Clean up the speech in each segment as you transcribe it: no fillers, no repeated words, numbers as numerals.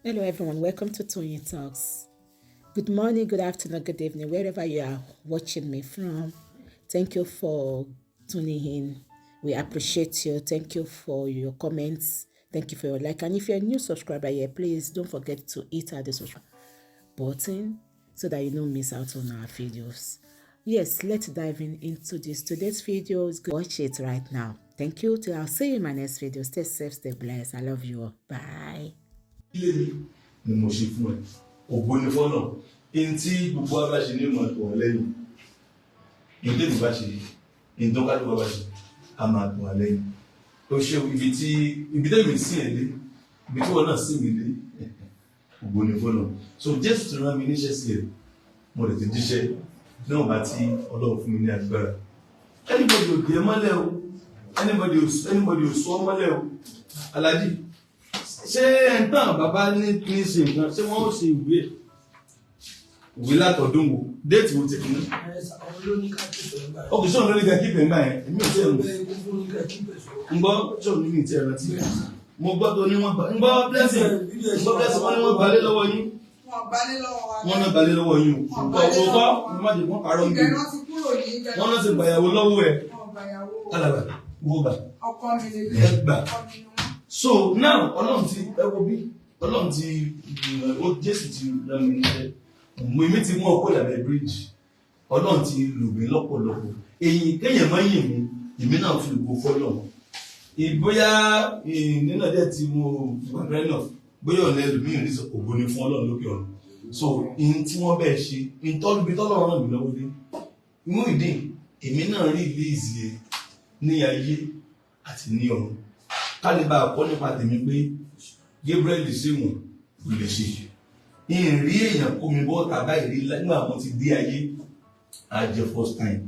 Hello, everyone. Welcome to Tony Talks. Good morning, good afternoon, good evening, wherever you are watching me from. Thank you for tuning in. We appreciate you. Thank you for your comments. Thank you for your like. And if you're a new subscriber here, please don't forget to hit the subscribe button so that you don't miss out on our videos. Yes, let's dive into this. Today's video is good. Watch it right now. Thank you. Till I'll see you in my next video. Stay safe, stay blessed. I love you all. Bye. Ni mo ṣe fún ẹ ògbó ni fọ́nà in tí gbogbo wa bá ṣe ní ìmọ̀ tó wọ́n lẹ́yìn in tí ìgbà ṣe in tó kálùkọ́ bá ṣe a máa tó wọ́n lẹ́yìn ó ṣe ibi tẹ́mi sí ẹ̀ lé ibi tí wọ́n náà sí mi lé ògbó ni fọ́nà so Jésù ti rán mi níṣẹ́ sí ẹ̀ mo lè ti jíṣẹ́ náà bá tí Ọlọ́run fún mi ní agbára anybody ò dé mọ́lẹ̀ o anybody ò sọ mọ́lẹ̀ o Aláàjì ṣé ẹ̀ntàn bàbá ní kí ní ṣe nǹkan ṣé wọ́n ó ṣe ìwé látọ̀dún wo déètì wo ti fi ní. ọkùnrin ṣọ́nà lórí kẹ́kí pẹ̀lú ẹ̀ èmi ò tí ẹ̀ ń gbọ́ ṣọ́nà ní ìtì ẹ̀rọ tí mo gbọ́ tó ní wọ́n gbà ń gbọ́ blessing wọ́n ní wọ́n gbalé lọ́wọ́ yín wọ́n náà gbalé lọ́wọ́ yín o òótọ́ mo má jẹ́ wọ́n parọ́ ń gbé wọ́n náà ti gbàyàwó lọ́wọ́ ẹ̀ alàgbà gbogbo gbà so now Ọlọ́run ti ẹwọ bí Ọlọ́run ti Jésù ti rán mi níṣẹ́ mo èmi ti mú ọkọ ìlànà bíríìjì Ọlọ́run ti lò mí lọ́pọ̀lọpọ̀ èyí kéèyàn máa yìn mí èmi náà fi ògo fọ́lọ́run ìbóyá nínú ẹ̀dẹ́ tí mo gbàgbé náà bóyá ọ̀nà ẹlòmíràn ní ògo ni fún Ọlọ́run lókè ọ̀run so in tí wọ́n bẹ́ẹ̀ ṣe ìtọ́lùbí tọ́lọ́run ràn mí lọ́wọ́ dé inú ìdí èmi náà rí ìléèzì ẹ ní ayé àti ní ọ̀run kálíbà àkọ́ nípa tèmi pé Gabriel ṣéwọ̀n kò lè ṣe ìrìn èèyàn kó mi bọ́ tàbá ìrí nígbà wọn ti dé ayé àjẹ first time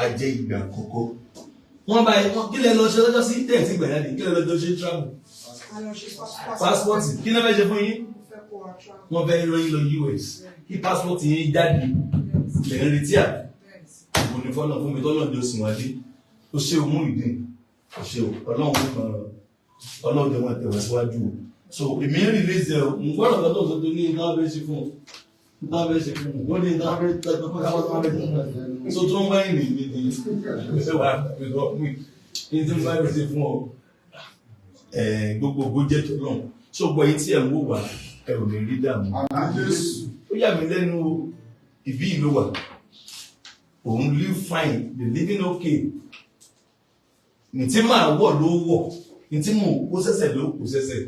àjẹ ìgbà àkọ́kọ́ wọ́n bá ẹ̀kọ́ kí lẹ lọ ṣe lọ́jọ́ sí tẹ̀ẹ̀tì gbẹ̀yàdì kí lẹ lọ́jọ́ ṣe travel passport kí lẹ fẹ́ ṣe fún yín wọ́n fẹ́ rán yín lọ US kí passport yín jáde lẹ̀ ń retí àbí kò ní fọ́nà fún mi tọ́lọ́dẹ oṣù wájú ó ṣe òmú ìdí ṣe Ọlọ́run jẹ́ wọn tẹ̀wọ̀ síwájú o so èmi ń release ẹ̀ ń gbọ́dọ̀ lọ́dọ̀ tó ní iná abẹ́ ṣe fún wọ́n ní iná abẹ́ tẹ́tọ́ fún káwọn abẹ́ tẹ́tọ́ so tó ń báyìí nìyí ní ṣẹ́wà pẹ̀lú ní tí ń báyìí ṣe fún ọ gbogbo jẹ́ tó lọ́n so gbọ́ yìí tí ẹ̀ ń wò wá ẹ̀ ò lè rí dààmú ó yà mí lẹ́nu ìbí ìlú wà òun live fine the living okay ntí máa wọ̀ ló wọ̀ ntí mò ń kó sẹ́sẹ̀ ló kó sẹ́sẹ̀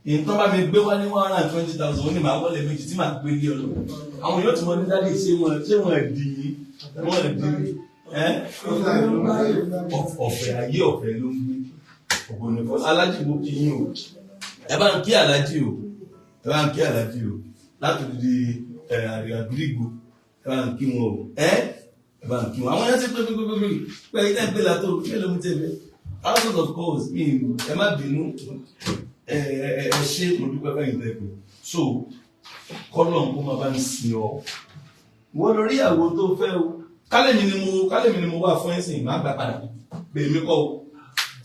nǹkan bá mi gbé wá ní 120,000 ó ní màá wọlé méjì tí màá gbé lé ọ lọ àwọn yóò ti mọ ní dáadé ṣé wọn dì í ọ̀fẹ́ ayé ọ̀fẹ́ ló ń gbé ògbó ní fọ́ Aláàjì mo kì í o ẹ bá ń kí Aláàjì o láti di àríyànjúrìgbò ẹ bá ń kí wọn o bá ń kí wọn àwọn yẹn ti pé ilé ẹgbẹ́ látó kí ló ń tẹ̀lé thousands of calls ẹ má bínú ẹ ṣe olùpẹ́ báyìí tẹ̀lé so kọ́lọ̀ kó máa bá ń sin ọ wọ́n lórí ìyàwó tó fẹ́ o kálẹ̀mí ni mo wà fún ẹ̀sìn má gbà padà bẹ́ẹ̀ mi kọ́ o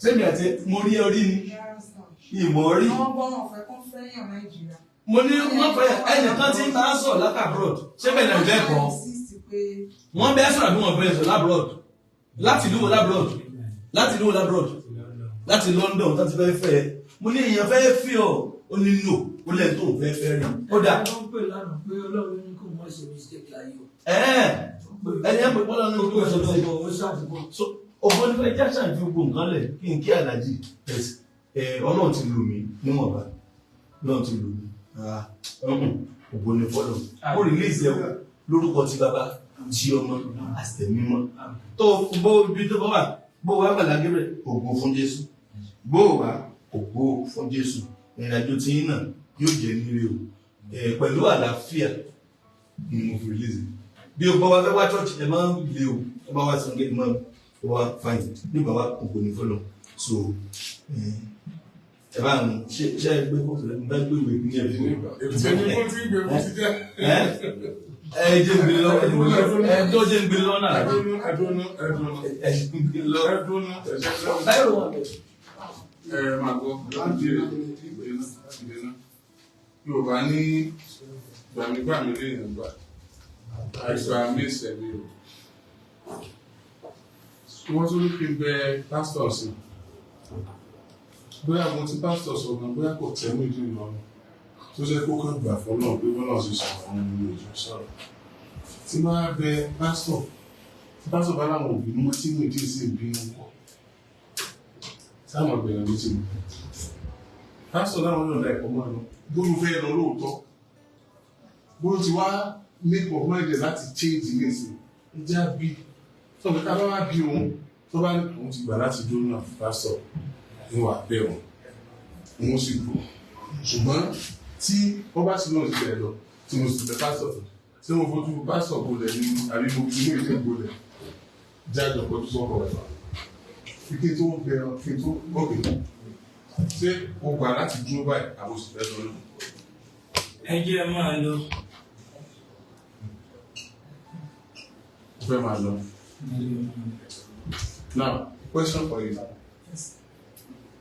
sẹ́mi àti mo rí orí ni ìmọ̀ rí mo ní wọ́n fẹ́ ẹnìkan tí ń bá sọ̀ lákàbọ̀d ṣé bẹ́ẹ̀ náà bẹ́ẹ̀ kọ́ wọ́n bẹ́ẹ̀ sọ̀rọ̀ bí wọ́n bẹ́ẹ̀ sọ lábroad láti ìlú lábroad láti London láti fẹ́ fẹ́ mo ní èèyàn fẹ́ fi ọ́ ó ní no ó lẹ́yìn tó fẹ́ fẹ́ rí ó dà. ẹni ẹ̀ pé bọ́lá ní ojú ẹ̀sọ́ tó so ọ̀pọ̀ ní fẹ́ jáṣà ju gbogbo nǹkan lẹ̀ kí n kí Aláàjì Ọlọ́run ti lò mí níwọ̀nba Ọlọ́run ti lò mí ògbó ní fọ́lọ́ ó release ẹ̀ lórúkọ ti bàbá tí ọmọ àtẹ̀mímọ́ tó bó bí tó bá wà bó wà gbàlágé rẹ̀ ògo fún Jésù bó wà ògo fún Jésù ìrìnàjò tí yín náà yóò jẹ́ nílé o pẹ̀lú àlàáfíà ni mo fi release bí o bá wá fẹ́ wá church ẹ máa ń lé o ẹ bá wá Sunday máa wá fine nígbà wá ògo ní fọ́lọ́ so ẹ bá ń ṣe ẹgbẹ́ fún ọ̀sẹ̀ nígbà gbé ìwé ní ẹ̀fọ́ jẹ́ ń gbé lọ́wọ́ tó jẹ́ ń gbé lọ́wọ́ náà máa gbọ́ láti ìgbé náà Yorùbá ní gbàmígbàmí léèyàn gbà àìgbà mẹ́sẹ̀ mi o. Wọ́n tún ní kí n bẹ pásítọ̀ sí. Bóyá mo ti pásítọ̀ sọ̀rọ̀ bóyá kò tẹ́ méjì lọ́rùn tó jẹ́ kó kàn gbà fún náà pé wọ́n náà ṣe sọ̀rọ̀ àwọn ọmọ ìjọ sọ̀rọ̀. Tí máa bẹ pásítọ̀ tí pásítọ̀ bá láwọn òbí mú tí mo dé sí ìbínú pọ̀ sáwọn ọ̀gbẹ̀rẹ̀ ló ti mú. Pásítọ̀ láwọn náà dá ẹ̀kọ́ mọ́ lọ bóyá fẹ́ lọ lóòótọ́ bóyá ti wá make up mind láti change nísìn ìjà bí sọ̀rọ̀ ká bá wá bí òun tó bá ní òun ti gbà láti dúró náà pásítọ̀ ní wà bẹ́ẹ̀ wọn òun sì gbò ṣùgbọ́n tí wọ́n bá sì náà ti bẹ̀rẹ̀ lọ tí mo sì bẹ̀ pásítọ̀ tí mo fojú pásítọ̀ bolẹ̀ ní àbí mo fi inú ìdí bolẹ̀ jáde ọ̀pọ̀ tó sọ̀rọ̀ ẹ̀fà kí tó bẹ̀rẹ̀ kí tó gbọ́gbẹ̀ ṣé o gbà láti dúró báyìí àwọn oṣù fẹ́ lọ lọ. Ẹ jẹ́ máa lọ. O fẹ́ máa lọ. Now, question for you.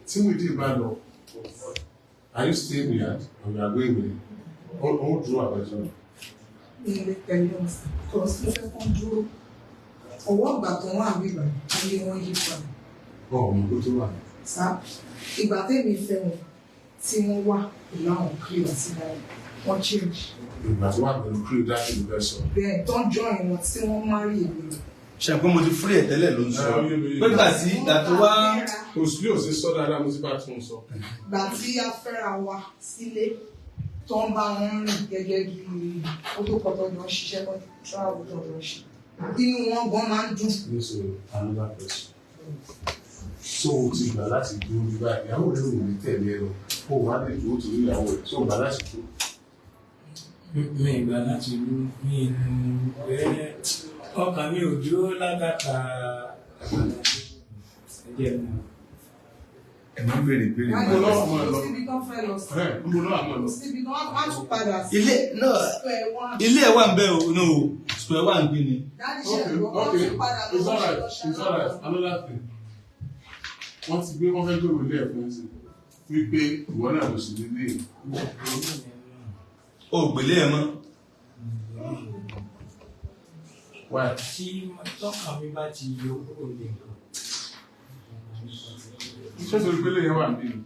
Tí mo dé bá lọ, are you staying behind or you are going with him? Ó dúró àbẹ̀jọ́. Ilé pẹ̀lú kò sí fẹ́ kán dúró. Ọwọ́ ìgbà tó wà nígbà ayé wọn yí padà. Ọmọ tó tó wà. Sá ìgbà tẹ́mi fẹ́ wọn tí wọ́n wà pẹ̀lú àwọn kiri àti wọn change. Ìgbà tó wà pẹ̀lú kúrò dájú ló fẹ́ sọ. Bẹ́ẹ̀ tó ń join wọn tí wọ́n marry èmi. ṣe pé mo ti fúrí ẹ̀ tẹ́lẹ̀ ló ń sọ pé gbà tí ìgbà tó wá. Òsì ò sí sọ dáadáa mo ti bá tún sọ. Ìgbà tí a fẹ́ra wa sílé tó ń bá wọn rìn gẹ́gẹ́ bí ó tó kọ́ tọ́jú wọn ṣiṣẹ́ tó travel tọ́jú wọn ṣe. Inú wọn gan máa ń dùn. This is another person. So o ti gbà láti dúró bí báyìí ìyàwó rẹ̀ ò ní tẹ̀lé ẹ lọ kó o wá lè dúró torí ìyàwó rẹ̀ so gbà láti dúró. Mi ìgbà láti lú mi ọkàn mi ò dúró lágàtà ẹ̀jẹ̀ mi. ẹ̀mí béèrè béèrè. Wọ́n Mo lọ́wọ́ mọ́ ẹ lọ. síbi kan fẹ́ lọ sí. Mo lọ́wọ́ mọ́ ẹ lọ. Síbi kan wọ́n tún padà sí. ilé náà Square one. ilé ẹ̀ wà ń bẹ́ o no square one bí ni. Dáàdì ṣe Okay, ẹ̀rọ wọ́n okay, tún padà lọ it's alright, lọ it's alright, another thing. Wọ́n ti gbé wọ́n fẹ́ gbé wọlé ẹ̀fọn sí wípé ìwọ náà lọ sí nílé yìí. o gbélé ẹ mọ́. Why? Tí tọ́kàn mi bá ti yọ kúrò lè kàn. Ṣé torí pé lèyẹn wà níbí ni?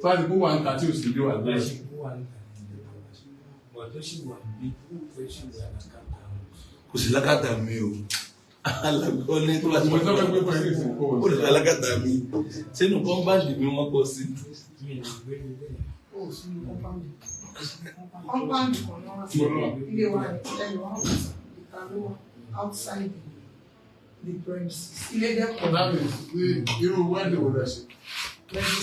Fáàdì kó wà ń ta tí ò sì lé wà Bẹ́ẹ̀ bẹ́ẹ̀. ṣe kú wà nígbà bọ̀ tó sì wà bí tó sì wà lákàtà. kò sí lákàtà mi o alágbó ní tó bá ti Mo tọ́ fẹ́ gbé pọ̀ ní ìsìn kó ó o lè sí. lákàtà mi sínú kọ́ńbáàdì mi wọ́n kọ́ sí. Mi ò gbé ní bẹ́ẹ̀. Ó sì ní kọ́mpáǹdì. Kọ́mpáǹdì kan náà wá sí ilé wa ní ẹ̀yọ̀ wọn ìta ló wà outside the premises. Ilé dẹ́kun. That means pé irú wedding wo lẹ ṣe?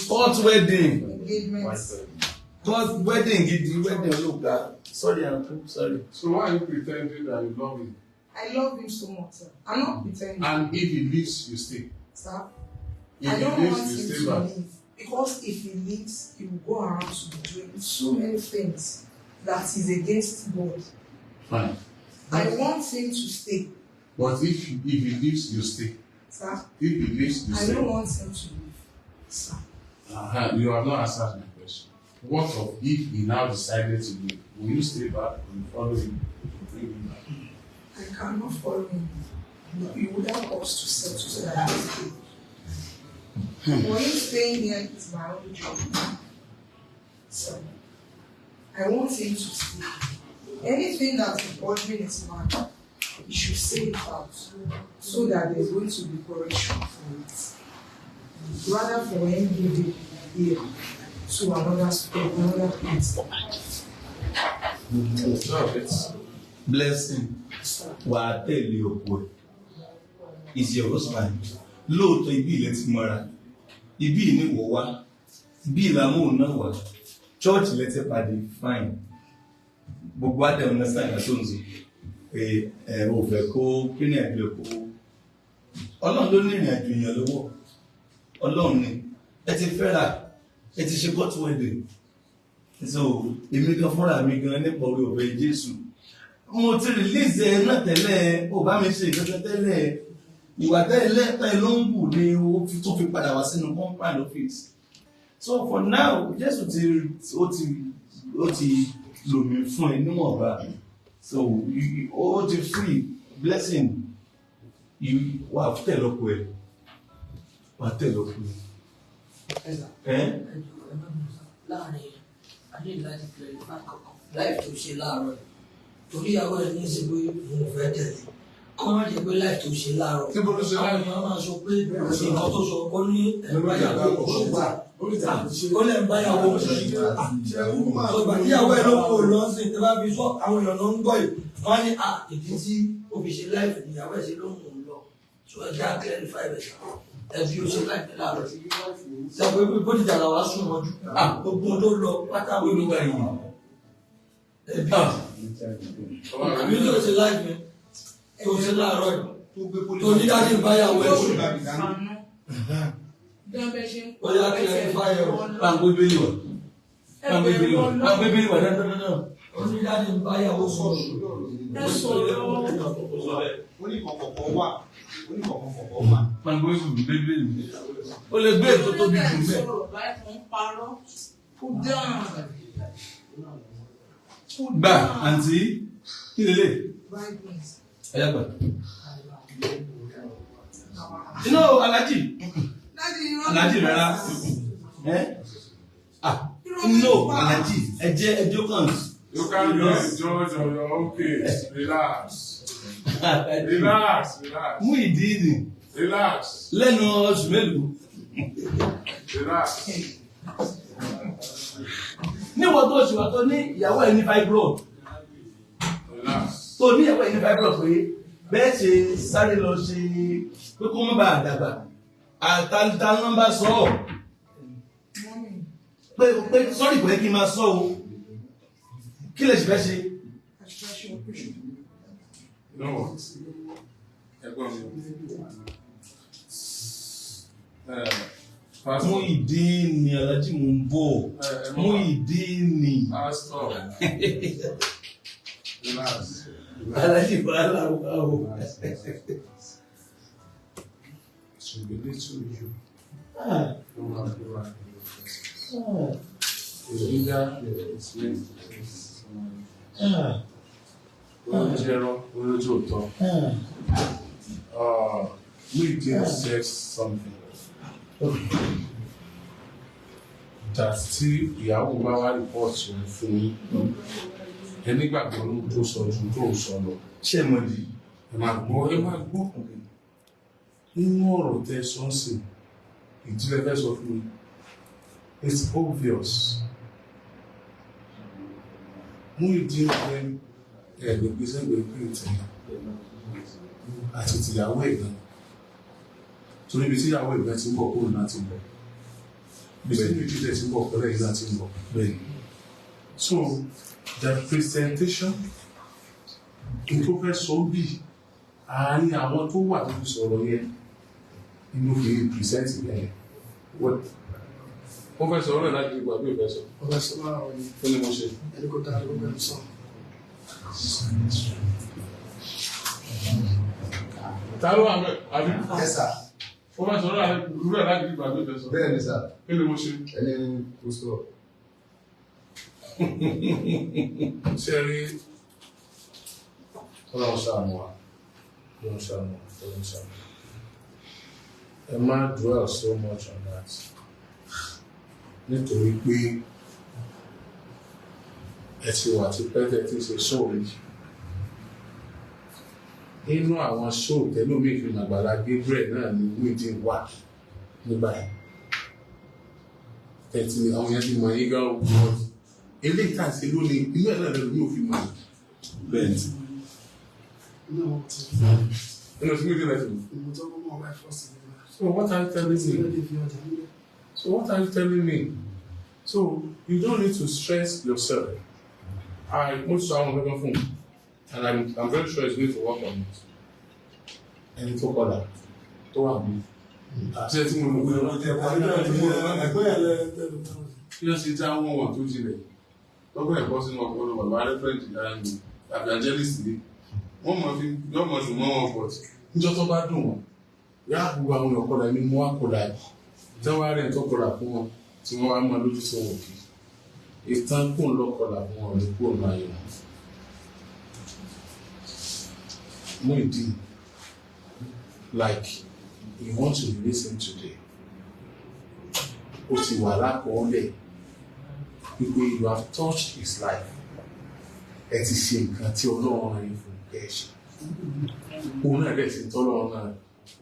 hot wedding Engagement. hot wedding gidi wedding olóògbà sorry uncle sorry. So why are you pretending that you love him? I love him so much, sir. I'm not pretending. And if he leaves, you stay. Sir, If I he don't leaves, want you him stay to back. leave. Because if he leaves, he will go around to be doing so many things that is against God. Fine. I want him to stay. But if he leaves, you stay. Sir, If he leaves, you I stay. don't want him to leave. Sir, You have not answered my question. What of if he now decided to leave? Will you stay back or you follow him? Bring him back? I cannot follow him. You would help us to settle so that I can stay. For him staying here is my own job. So, I want him to stay. Anything that is bothering his mind, he should say it out so that there's going to be correction for it. Rather for him leaving here to another spot, another place. blessing wà á tẹ̀lé òkú ẹ̀ is your husband lóòótọ́ ibi ilẹ̀ ti mọ́ra ibi ìníwọ̀ wá ibi ìlàmú náà wà church lẹ́tẹ̀ pàdé fine gbogbo adé ọ̀nà sáyẹn tó ń sọ ò fẹ́ kó kí ni ẹ̀gbẹ́ kó ọlọ́run ló ní ìrìn àjò èèyàn lọ́wọ́ ọlọ́run ni ẹ ti fẹ́ra ẹ ti ṣe court wedding so èmi gan fúnra mi gan nípa orí ọ̀fẹ́ Jésù mo ti release ẹ náà tẹ́lẹ̀ ó bá mi ṣe ìgbésẹ̀ tẹ́lẹ̀ ìwà tẹ́lẹ̀ ló ń bù ní ó tó fi padà wá sínú compound office So for now, Jésù ó ti lò mí fún ẹ níwọ̀nba. So ó ti free blessing wà tẹ̀ lọ́pọ̀ ẹ̀. Wà tẹ̀ lọ́pọ̀ ẹ̀. Láàrin ayé láti pẹ̀lú àkọ́kọ́ láì tó ṣe láàárọ̀ torí ìyàwó ẹ̀ ní ìsìnkú ìmú fẹ́ tẹ̀lé kọ́ má jẹ́ pé láì tó ṣe láàárọ̀ Tí mo ló ṣe láì àwọn èèyàn máa sọ pé nǹkan tó sọ ó ní ẹ̀báyàwó òṣùgbà ó lẹ̀ ń báyàwó òṣùgbà ọgbà níyàwó ẹ̀ ló kó lọ sí ẹ bá fi sọ àwọn èèyàn ló ń gbọ́ yìí wọ́n ní ìdí tí ó fi ṣe láìpẹ́ níyàwó ẹ̀ ṣe ló ń mú un lọ so ẹ já clarify bẹ̀ ẹbí ó ṣe láìpẹ́ láàárọ̀ ṣàpè pé bó dìjà làwọn sùn mọ́jú gbogbo tó lọ pátá wíwí gbà yìí ẹbí àbí tó ṣe láìpẹ́ tó ṣe láàárọ̀ yìí tó ní dájú ìbáyàwó ẹ̀ ṣe ó yá clarify ẹ̀ Pàǹgbé bílí wà. Pàǹgbé bílí wà dáadáa. ó ní dájú ìbáyàwó sọ̀rọ̀ Pàǹgbé bílí. O lè gbé ètò tóbi jù bẹ́ẹ̀. Gbà àǹtí kí lélẹ̀? Ẹ̀yà gbà. Iná alájì. Alájì rárá. No, alájì. Ẹjọ́ kan. You can just judge on your own case. Relax. Relax. Mú ìdí nì. Relax. Lẹ́nu oṣù mélòó. Relax. Níwọ̀n tó ṣùgbà tó ní ìyàwó ẹ̀ ní fibroid. Relax. Tó ní ìyàwó ẹ̀ ní fibroid pé bẹ́ẹ̀ ṣe sáré lọ ṣe pé kó má bàa dàgbà. Àtàlítà nọ́mbà sọ ọ́. Pé sọ́rí pé kí n máa sọ o. Kí lè ṣe fẹ́ ṣe? No. Ẹ̀gbọ́n mi. Mú ìdí ni alájí mú ń bọ̀. Mú ìdí ni. Pastor. Relax. Alájí wàhálà wà o. Should be little you. Don't have to run. The leader is meant to zero, olójú òtọ́. Muideen said something. That tí ìyàwó bá wá rìpọ́ọ̀tì òun fún yín, ẹ nígbàgbọ́ ló tó sọ ju tó ń sọ lọ. Ṣé mo di? Ẹ máa gbọ́. Nínú ọ̀rọ̀ tẹ́ sọ́ọ̀sì, ìdílé fẹ́ sọ fún mi. It's obvious. Muideen fẹ́ ẹ̀ẹ́dẹ̀gbẹ́sẹ̀ gbé pé ìtẹ̀ àti tìyàwó ẹ̀gbọ́n. Torí ibi tí ìyàwó ẹ̀gbọ́n ti ń bọ̀ kúrò láti bọ̀. Ibi tí ìdílé ti ń bọ̀ pẹ̀lẹ́ yìí láti bọ̀. So the presentation in tó fẹ́ sọ bí àárín àwọn tó wà tó fi sọ̀rọ̀ yẹn inú fi present yẹn. Wọ́n fẹ́ sọ̀rọ̀ láti gbogbo àbí òfẹ́ sọ. ọba sọ máa wọ ní Ó ní mo ṣe. ẹ̀dẹ́kọ̀tà ló bẹ̀rù sọ. Ta ló wà mẹ́ àbí? Yes, sir. Wọ́n fẹ́ sọ̀rọ̀ láti gbogbo àbí òfẹ́ sọ. Bẹ́ẹ̀ ni, sir. Kí ni mo ṣe? Ẹni kò sọ. Ṣé rí ọlọ́run ṣàánú wa? Ọlọ́run ṣàánú wa? Ọlọ́run ṣàánú wa? Ẹ má dwell so much on that. Nítorí pé ẹ ti wà tí pẹ́tẹ́ tí ṣe sóòrì. Nínú àwọn sóò tẹ́lómi ìfìmọ̀ Àgbàlá Gabriel náà ni Muideen wà nígbà yẹn. Tẹ̀tí àwọn yẹn ti mọ̀ yín gan wọ́n. Eléyìí tá à ń ṣe lónìí inú ẹ̀ náà lẹ́nu ní òfin mọ̀. Bẹ́ẹ̀ ni. Inú tí Muideen náà ti mọ̀. So what are you telling me? So you don't need to stress yourself. Most of our phone, and I'm very sure you need to work on it. Ẹni tó kọlà tó wà ní. Àṣẹ tí mo lò pé wọ́n tẹ ẹgbẹ́ kí wọ́n ṣe já wọ́n tó jinlẹ̀. Lọ́gbọ́n ẹ̀kọ́ sínú ọpọlọ bàbá rẹ́fẹ̀rẹ̀ntì dáhùn evangelist ni. Wọ́n mọ̀ sí mọ́ wọn pọ̀ tí. Níjọ́ tó bá dùn wọ́n, yá gbogbo àwọn ọ̀kọ́lá mi mú àkọ́lá yìí. Tẹ́wàá rẹ̀ tó kọlà fún wọn. tí wọ́n wá máa lójú tó wọ̀ kí ìtàn kóun lọ́kọ̀ làwọn ọ̀rẹ́ kóun máa yọ̀ wọ́n. Muyideen, like you want to listen today, ó ti wà lákọọ́lẹ̀ wípé you have touched his life, ẹ ti ṣe nǹkan tí Ọlọ́run rán yín fún kẹ́ ẹ ṣe, òun náà dẹ̀ sí tọ́lọ́run náà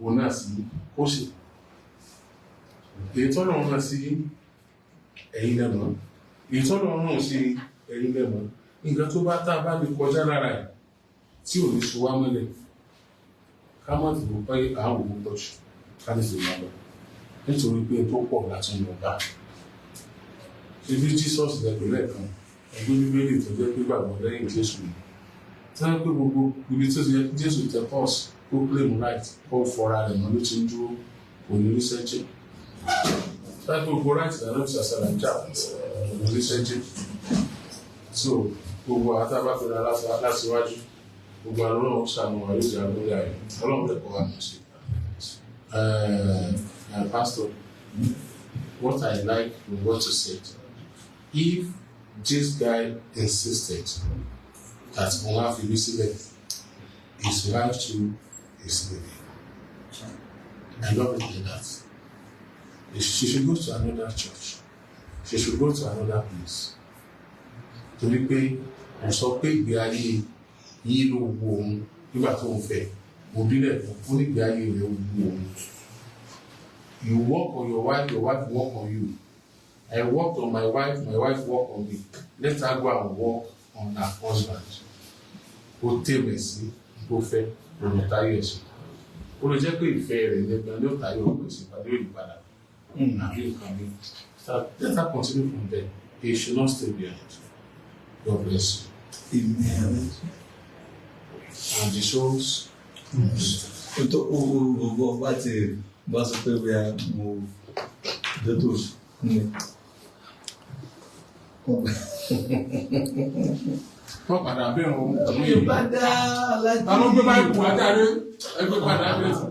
òun náà sí ó ṣe èyí tọ́lọ́run náà sí ẹ̀yin lẹ́mọ̀, èyí tọ́lọ́run náà sí ẹ̀yin lẹ́mọ̀, nǹkan tó bá tá a bá lè kọjá lára ẹ̀ tí ò ní ṣe wá mọ́lẹ̀ ká má ti wò pé àwọn òun tọ́jú ká lè ṣe máa lọ nítorí pé tó pọ̀ láti ń lọ bá ṣe bí Jesus lẹ́gbẹ̀ẹ́ lẹ́ẹ̀kan ẹgbẹ́ bíbélì tó jẹ́ pé gbàgbọ́ lẹ́yìn Jésù yìí tí wọ́n pé gbogbo ibi tó ti yẹ kí Jésù tẹ pọ́ọ̀sì kó claim right kó fọra rẹ̀ mọ́ ló ti ń dúró òní ní sẹ́jẹ̀ láti gbogbo right dáná ti àṣàlà ń jà òní ní sẹ́jẹ̀ so gbogbo àtàbàtà láṣíwájú gbogbo Ọlọ́run ṣàánú wa yóò jẹ́ àlórí ayé Ọlọ́run lẹ́kọ̀ọ́ wa ní ṣe. Pastor, what I like with what you said, if this guy insisted that Ola Fibisile, his wife too is living, I love it like that. She should go to another church. She should go to another place. Torí pé kò sọ pé ìgbé ayé yìí ló wo òun nígbà tó ń fẹ́ òbí rẹ̀ fún ìgbé ayé rẹ̀ wo òun. You work on your wife work on you. I worked on my wife worked on me. Let her go and work on her husband. Ó tèmẹ̀ sí bó fẹ́ lọ́nà táyé ẹ̀sìn. Ó lè jẹ́ pé ìfẹ́ rẹ̀ lẹ́gbẹ̀ẹ́ ní òtáyé ọ̀pọ̀ ìsìn pàdé ìpadà. Àbí nǹkan mi. Let her continue from there. He should not stay behind. God bless you. Amen. And the souls. Gbogbo ọba ti bá sọ pé bí a mo dẹ́tò ní. Wọ́n padà bẹ́ẹ̀ wọn. Ìbádá alájí. Àwọn gbé báyìí kù ajáre ẹgbẹ́ padà bẹ́ẹ̀ sí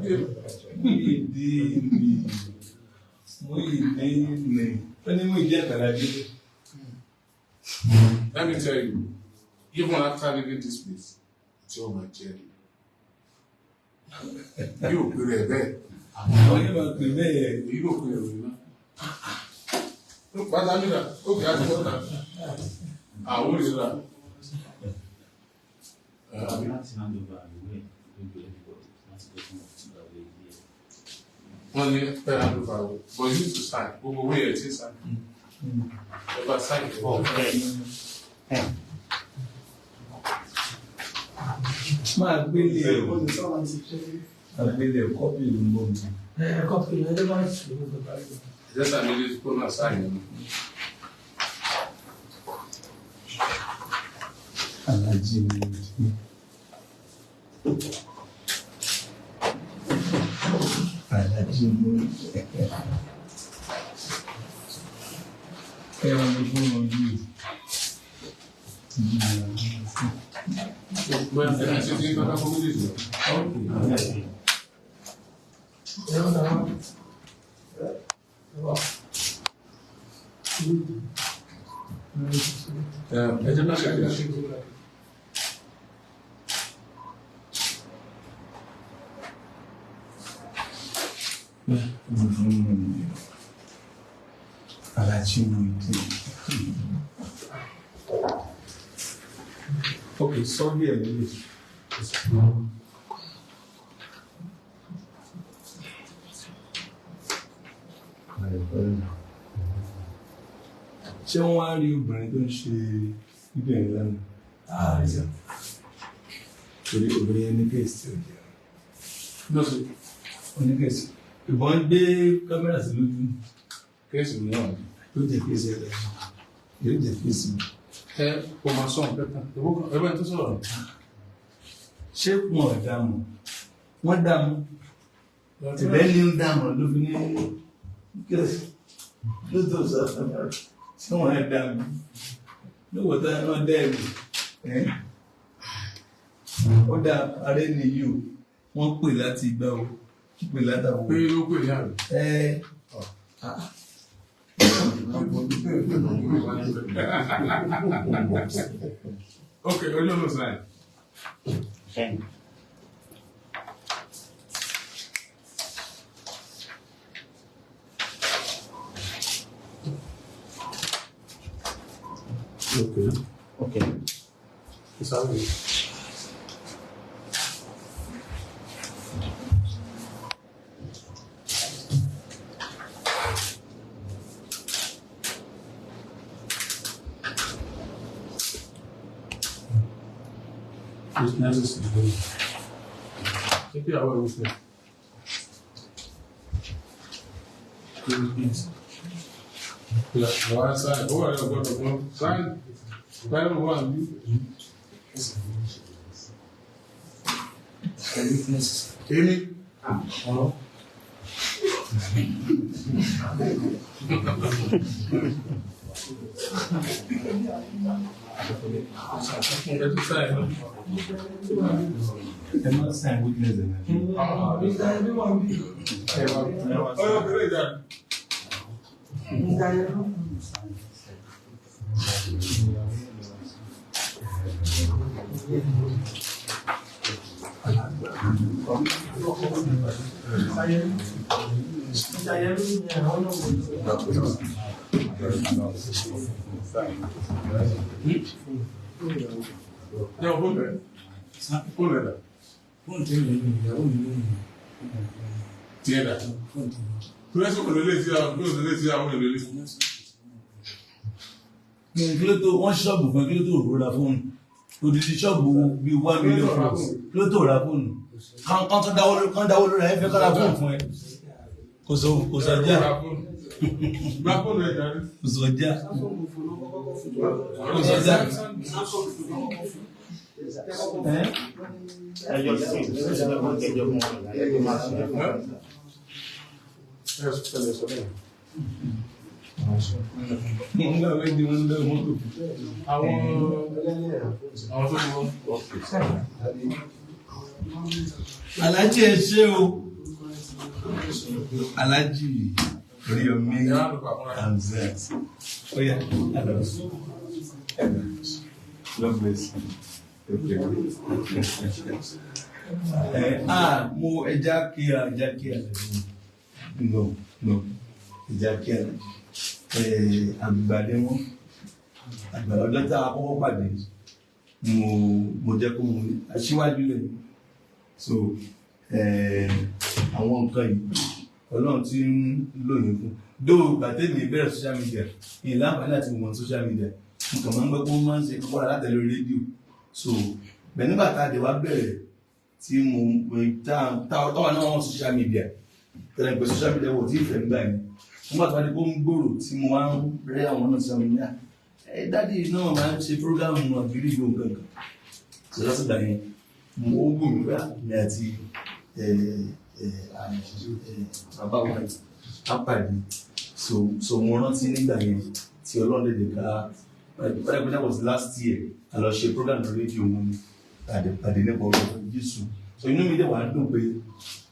bí. Muyideen ni. Ó ní Muyideen àtàlájú. Let me tell you, even after leaving this place, it's all my journey. Yóò pè rẹ̀ bẹ́ẹ̀. Àwọn yóò máa pè bẹ́ẹ̀. Èyí ló pè rẹ̀ náà. Ó pàtàkì mi náà, ó kì í àti bọ́tà. Àwọn olùsọ̀rọ̀. Wọ́n ní pẹ́ẹ́rẹ́ àdúrà o, but you need to sign. Gbogbo owó yẹn ti sign. Ẹ bá sign ẹ̀ Máa gbélé ẹ̀ àgbélé ẹ̀ kọ́pì ló ń bọ̀ mí. Kọ́pì ló ń bọ̀ mí. Just a minute, put my sign. Alájí ni Alájí ni ẹ̀rọ ní fún wọn yìí. Alájí Muyideen. Okay, sorry, Emily. Ṣé wọ́n á rí obìnrin tó ń ṣe ibẹ̀rẹ̀ lánàá? Ààrẹ. Torí obìnrin yẹn ní kéèsì tí ó jẹ́. Lọ́sọ̀. Ó ní kéèsì. Ìbọn gbé kámẹ́rà sí lójú. Kéèsì mi náà. Yóò jẹ́ kéèsì ẹ̀rọ. Yóò jẹ́ kéèsì mi. Ẹ kò máa sọ nǹkan kan. Ẹgbẹ́ tó sọ̀rọ̀. Ṣé wọn ò dààmú? Wọ́n dààmú. Tìbẹ́ ní ń dààmú ló fi ní kéèsì. Ló tó sọ ṣé wọn ò dààmú? Lówó tá wọn dẹ́ẹ̀bù. Ó dá aré ni yìí o. Wọ́n pè láti gbà o. Pè látàwọn. Pé ló pè ní àrùn. Okay, ojú ọ̀nà sáyẹn. Okay. Sorry. Take it away with me. Yeah, one side. Oh, I got the one side. Better one. Amy. Hello. Ẹ máa sign witness ẹ̀ náà. Não, vou ver. Vou ver. Tienda. Tunaweza kuelezea au kuelezea. Kí ló tó wọ́n ṣọ́ọ̀bù fún kí ló tó rò ra fóònù odidi ṣọ́ọ̀bù bíi 1 million francs kí ló tó ra fóònù kan tó dáwọ́ lórí ẹ̀ fẹ́ kọ́ ra fóònù fún ẹ kò sọjà kò sọjà kò sọjà. Ẹjọ́ sí ìṣẹ́jọ́ kan kẹjọ fún ẹjọ́ máa ṣe ẹ̀fọ́. Aláàjì ẹ ṣé o Aláàjì Oríyọmí Hamzat oya God bless you. Mo ẹja kíá no ẹja kíá àgbàdé wọn àgbàdé ọjọ́ tá a kọ́kọ́ pàdé mo jẹ́ kó mo aṣíwájú lẹ́yìn so àwọn nǹkan yìí Ọlọ́run tí ń lóyún fún dó gbàtẹ́lì bẹ̀rẹ̀ social media ìlànà láti mọ̀ social media nǹkan máa ń gbẹ́ kó máa ń ṣe kọ́kọ́rọ́ látẹ̀lé rédíò so bẹ̀ nígbà tá a dẹ̀ wá bẹ̀rẹ̀ tí mo táwa náà wọ́n social media tẹ̀lé pé social media wò tí ìfẹ́ nígbà yẹn nígbà tó wá ní kó ń gbòòrò tí mo wá ń rẹ́ àwọn náà social media dádì náà máa ń ṣe program àgbélé ìlú nǹkan kan so lásìgbà yẹn mo gùn mí pé àmì àti bàbá wa apàdé so mo rántí nígbà yẹn tí Ọlọ́run lè ká that was last year a lọ ṣe program ní rédíò wọn pàdé nípa ọ̀rọ̀ Jésù so inú mi dẹ̀ wá dùn pé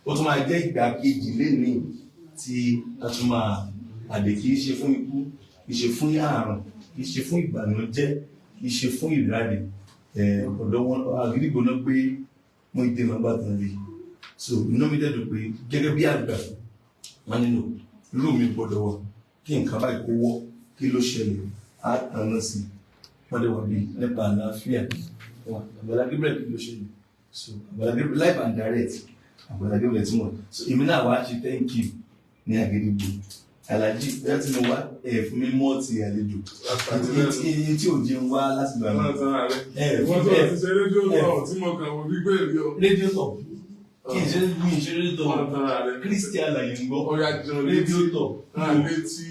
ó tún máa jẹ́ ìgbà kejì lénìí tí a tún máa pàdé kì í ṣe fún ikú kì í ṣe fún àrùn kì í ṣe fún ìbànújẹ́ kì í ṣe fún ìrìnàdè ọ̀dọ̀ wọn àgídìgbò náà pé mo ìdè náà bá tán rí so inú mi dẹ̀ dùn pé gẹ́gẹ́ bí àgbà wọn nínú irú mi gbọ́dọ̀ wọ kí nǹkan báyìí kó wọ́ kí ló ṣẹlẹ̀ á tanná sí wọ́n lè wà bí nípa àlàáfíà Àgbàlá Gabriel kí ló ṣẹlẹ̀ so Àgbàlá Gabriel live and direct Àgbàlá Gabriel tí mo so èmi náà wá ṣe thank you ní Àgídìgbò Aláàjì bẹ́ẹ̀ tí mo wá fún mi mọ́ ti àlejò tí ò jẹun wá láti lọ àná wọ́n tó ti ṣe rédíò náà tí mo kàn wọ́n gbígbé rí o. rédíò tọ̀ kí n ṣe mi ṣe rédíò tọ̀ Christian àlàyé ń gbọ́ rédíò tọ̀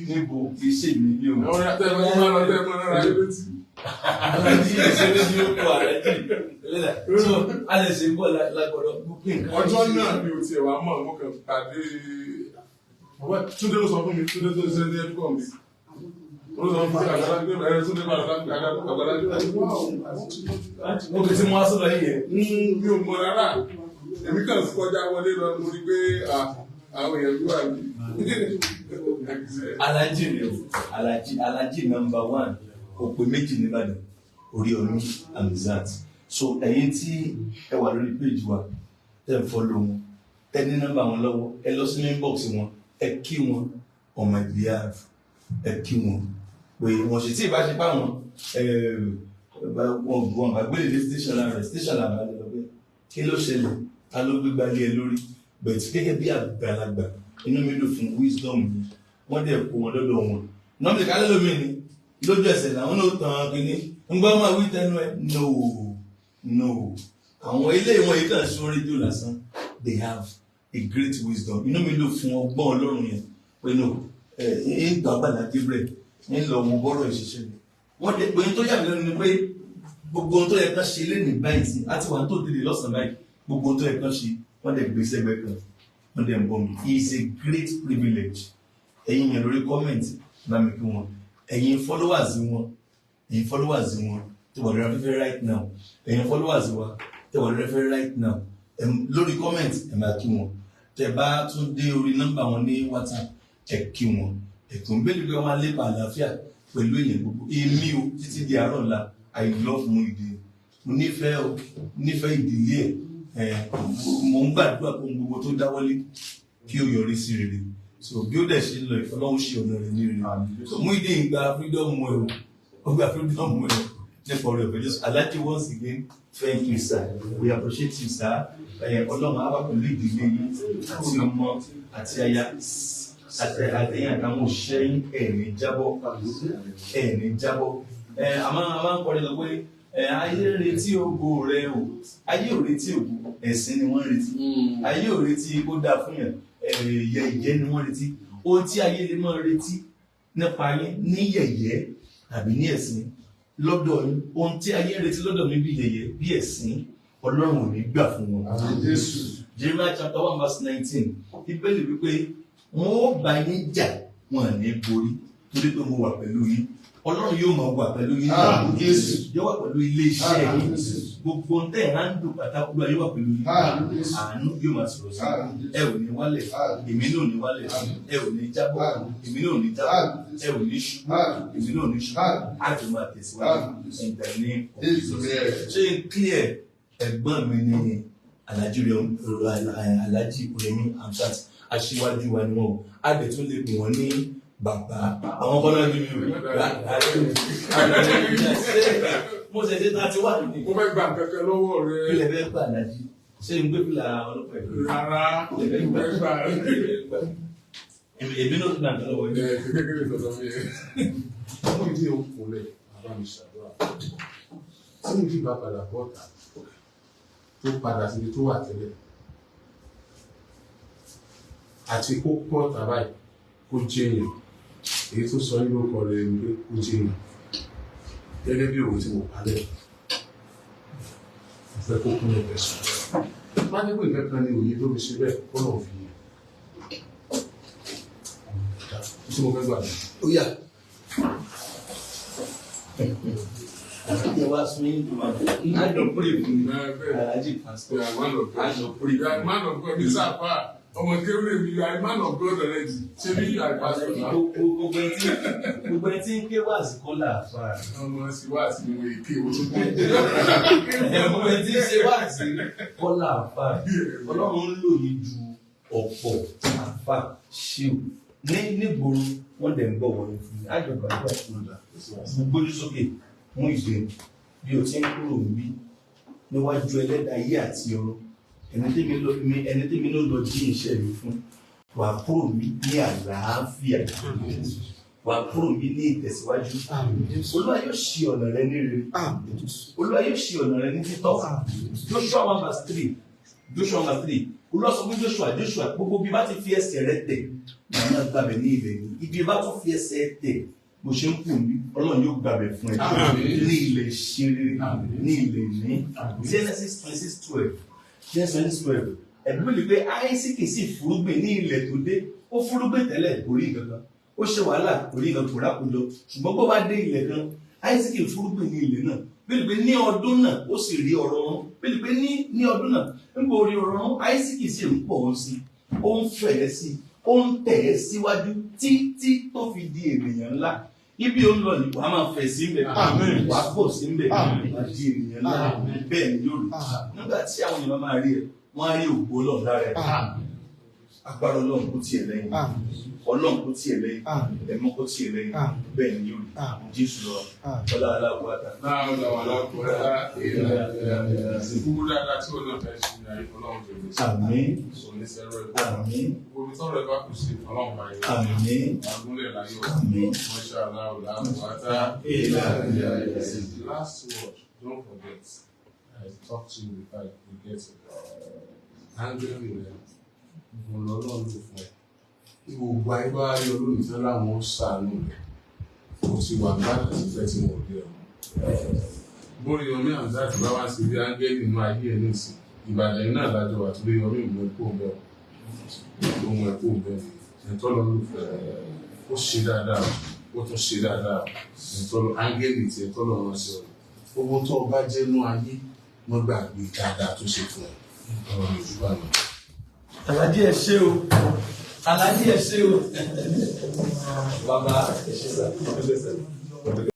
níbo kì í ṣe mi ní o. ọ̀rẹ́ tẹ́ ẹ máa lọ tẹ́ ẹ máa rà yín létí. Aláàjì ṣe rédíò tọ̀ Aláàjì so a lè ṣe bọ́ lágbọ̀dọ̀ gbogbo nǹkan. ọjọ́ náà mi ò tiẹ̀ wá mọ̀ mo kàn pàdé Túndé ló sọ fún mi Túndé tó ṣe ní ẹ̀dúkọ̀ mi ó sọ fún mi Àgbàlá Gabriel Túndé Àgbàlá Gabriel ó fi tí mo wá sọ́dọ̀ yìí yẹn. mi ò mọ̀ rárá èmi kàn kọjá wọlé lọ mo rí pé àwọn èèyàn bí wà ní Alájì rẹ̀ o, Alájì number 1, òpè méjì nìbàdàn, Oríyọmí Hamzat. So ẹ̀yin tí ẹ wà lórí page wa, tẹ́ ń follow wọn, tẹ́ ní nọ́mbà wọn lọ́wọ́, ẹ lọ sí inbox wọn, ẹ kí wọn on my behalf, ẹ kí wọn. Pé wọ́n ṣe tí ìbá ṣe bá wọn bá gbélé dé station lára lọ pé kí ló ṣẹlẹ̀, ta ló gbégbá lé ẹ lórí. But gẹ́gẹ́ bí àgbàlagbà, inú mi dùn fún wisdom mi, wọ́n dẹ̀ kó wọn lọ́dọ̀ wọn. Nọ́ọ̀mì kálẹ̀ lómi ni lójú ẹsẹ̀ làwọn náà tàn kínní ń gbọ́ máa wí tẹnu ẹ. No, àwọn ilé ìwọ̀n yìí kàn sún rédíò lásán, they have a great wisdom. Inú mi dùn fún ọgbọ́n Ọlọ́run yẹn pé no ń gbà Àgbàlá Gabriel ń lọ wọn bọ́rọ̀ ìṣiṣẹ́ ni. Wọ́n dẹ̀ pé tó yà mí lẹ́nu ni pé gbogbo ohun tó yẹ kán ṣe lénìí báyìí sí àti wà tó dìde lọ́sàn-án báyìí, gbogbo ohun tó yẹ kán ṣe wọ́n dẹ̀ gbé sẹ́gbẹ́ kan, wọ́n dẹ̀ ń bọ̀ mí. It is a great privilege. Ẹ̀yin yẹn lórí comment bá mi kí wọn, ẹ̀yin followers wọn tó wà lórí afẹ́fẹ́ right now, ẹ̀yin followers wa tó wà lórí afẹ́fẹ́ right now, lórí comment ẹ máa kí wọn. Tẹ́ bá tún dé orí nọ́mbà wọn ní WhatsApp ẹ kí wọn. Ẹ̀kún bẹ́ẹ̀ pé wọ́n á lépa àlàáfíà pẹ̀lú èèyàn gbogbo. Èmi o títí di àárọ̀ ọ̀la, I love Muyideen. Mo nífẹ̀ẹ́ ìdílé ẹ̀. Mo ń gbàdúrà fún gbogbo tó dáwọ́lé kí ó yọrí sí rere. So bí ó dẹ̀ ṣe lọ Ọlọ́run ṣe ọ̀nà rẹ̀ ní rere. So Muyideen gba freedom ẹ̀ o, ó gba freedom ẹ̀ o. Nípa ọ̀rẹ́ ọ̀fẹ́ Jésù. Alhaji once again, thank you sir. We appreciate you sir. Ọlọ́run á wà pẹ̀lú ìdílé yìí àti ọmọ àti aya. Àtẹ̀yìn àtàwọn òṣìṣẹ́ ẹ̀ẹ̀ni jábọ́. A máa ń kọrin lọ pé ayé retí ògo rẹ o, ayé ò retí ògo, ẹ̀sìn ni wọ́n retí. Ayé ò retí kó dáa fún yàn, yẹ̀yẹ́ ni wọ́n retí. Ohun tí ayé lè máa retí nípa yín ní yẹ̀yẹ́ tàbí ní ẹ̀sìn lọ́dọ̀ yín, ohun tí ayé retí lọ́dọ̀ mi bí yẹ̀yẹ́ bí ẹ̀sìn, Ọlọ́run ò ní gbà fún wọn. Jeremiah chapter 1 verse 19, Bíbélì wípé wọn ó bá yín jà, wọn à ní borí, torí pé mo wà pẹ̀lú yín. Ọlọ́run yóò máa wà pẹ̀lú yín, yóò wà pẹ̀lú ilé iṣẹ́ yín, gbogbo ń tẹ̀ ẹ́ ń dùn pátákó yóò wà pẹ̀lú yín. Àánú yóò máa sọ̀rọ̀ sí ẹ ò ní wálẹ̀, èmi náà ò ní wálẹ̀, ẹ ò ní jábọ́, èmi náà ò ní jábọ́, ẹ ò ní ṣubú, èmi náà ò ní ṣubú, á jọ máa tẹ̀síwájú ìgbà ní ọ̀gbìn. Ṣé n clear ẹ̀gbọ́n mi ní Alhaji Oríyọmí Hamzat, aṣíwájú wa ni wọn o, á bẹ̀ tún lè pè wọ́n ní bàbá. Àwọn kan náà bí mi ò mo ṣe ṣe 31 ní. Mo fẹ́ gba kẹ̀kẹ́ lọ́wọ́ rẹ. Kí lè fẹ́ gbà Alhaji? Ṣé n gbé fìlà ọlọ́pàá ìlú? Rárá, mo fẹ́ gbà. Èmi náà gbà nǹkan lọ́wọ́ yìí. Kékeré lọ́dọ̀ mi yẹn. Mo ìdí òkúnlẹ̀ bàbá mi ṣàdúrà. Tí mo ìdí bá padà bọ́ta tó padà síbi tó wà tẹ́lẹ̀. Àti kó pọ̀ tàbáyì kó jẹ́yìn. Èyí tó sọ nínú ọkọ̀ rẹ̀ ni pé kó jẹ́yìn. Gẹ́gẹ́ bí òwe tí mo palẹ̀. Mo fẹ́ kó kún ẹ̀bẹ̀ sùn. Má ní pé ìfẹ́ kan ní òye tó fi ṣe bẹ́ẹ̀ kó náà fi yẹn. Tí mo fẹ́ gbà mí. Ó yá. Àti wá sún yín tó máa bọ̀. Á jọ púrì fún mi. Alhaji pastor. Á jọ púrì fún mi. Man of God, ní sáfà. Ọmọ kéwìrì mi, you are man of God already. Ṣé bí you are pastor now? Gbogbo ẹni tí ń ké wá sí kó làáfà. Ọmọ sí wá sí ìwé ìké owó tó kọ́. Gbogbo ẹni tí ń ṣe wá sí kó làáfà. Ọlọ́run ń lò yín ju ọ̀pọ̀ àfà ṣíò. Nígboro wọ́n dẹ̀ ń gbọ́ wọlé fún mi. Àjọ̀gbà tó wà fún mi. Mo gbójú sókè mú ìgbé bí o ti ń kúrò níbí níwájú ẹlẹ́dàá ayé àti ọ̀run. Ẹni tẹ́mi ló lọ jí iṣẹ́ mi fún, wà kúrò mí ní àlàáfíà, wà kúrò mí ní ìtẹ̀síwájú. Olúwa yóò ṣí ọ̀nà rẹ ní rere, Olúwa yóò ṣí ọ̀nà rẹ ní títọ́. Joshua 1:3, Olúwa sọ fún Joshua gbogbo bí bá ti fi ẹsẹ̀ rẹ tẹ̀ màá gbàbẹ̀ ní ilẹ̀ yìí, ibi bá tún fi ẹsẹ̀ tẹ̀ bó ṣe ń kù mí Ọlọ́run yóò gbàbẹ̀ fún ẹ ní ilẹ̀ ìṣeré, ní ilẹ̀ ìní. Genesis 26:12. Ẹ̀bí mi lè pé Áísákì sì fúrúgbìn ní ilẹ̀ tó dé, ó fúrúgbìn tẹ́lẹ̀ kò rí nǹkan kan, ó ṣe wàhálà kò rí nǹkan kò rákòjọ, ṣùgbọ́n bó bá dé ilẹ̀ kan, Áísákì fúrúgbìn ní ilẹ̀ náà, bí lè pé ní ọdún náà ó sì rí ọrọ̀ wọn, bí lè pé ní ọdún náà nígbà orí ọrọ̀ wọn, Áísákì sì ń pọ̀ wọn sí, ó ń fẹ̀ ẹ́ sí, ó ń tẹ̀ ẹ́ síwájú tí tó fi di ènìyàn ńlá ibi ó ń lọ yìí wàá máa fẹ̀ sí mbẹ̀ wàá pọ̀ sí mbẹ̀ wàá di ènìyàn ńlá bẹ́ẹ̀ ni yóò rí nígbà tí àwọn èèyàn máa rí ẹ wọ́n á rí ògo Ọlọ́run lára ẹ agbára Ọlọ́run kó tiẹ̀ lẹ́yìn Ọlọ́run kó tiẹ̀ lẹ́yìn ẹ̀mọ́ kó tiẹ̀ lẹ́yìn bẹ́ẹ̀ ni yóò rí Jésù lọ ọlá aláàbòàtà. náà ọ̀dà wà lápòrá ìgbúgbú dáadáa tí ó náà fẹ́ ṣe ní ayé Ọlọ́run tó ní sí àmín oníṣẹ́rọ̀ ẹ̀kọ́ àmín omi tọ́rọ ẹ̀bá kù sí Ọlọ́run bá yẹ àmín agúnlẹ̀ láyé àmín. Masha Allah, lápòrá. Last word, don't forget, I talk to you before you get it. Áńgẹ́lì rẹ̀ mo lọ náà lò fún ẹ. Gbogbo ayé bá rí olólùfẹ́ láwọn ṣàánú rẹ̀. Mo ti wà nígbàdàn sí fẹ́ tí mo rí ọ. Bórí Yomi Hamzat bá wá sí bí áńgẹ́lì inú ayé ẹ̀ nìsín. Ìbàdàn iná àlájọ wà tó lé Yomi ìmọ̀ ẹ̀kọ́ bẹ́ẹ̀. Ohun ẹ̀kọ́ bẹ́ẹ̀ ẹ̀tọ́ lọ lùfẹ́ ó ṣe dáadáa ó tún ṣe dáadáa ẹ̀tọ́ lọ áńgẹ́lì tí ẹ̀tọ́ lọ rán sí ọ. Owó tó o bá jẹ́ nú ayé wọ́n gbàgbé dáadáa tó ṣe fún ẹ. Ọ̀rọ̀ Yorùbá náà. Alájí ẹ ṣé o. Alájí ẹ ṣé o. Bàbá ẹ ṣé sá.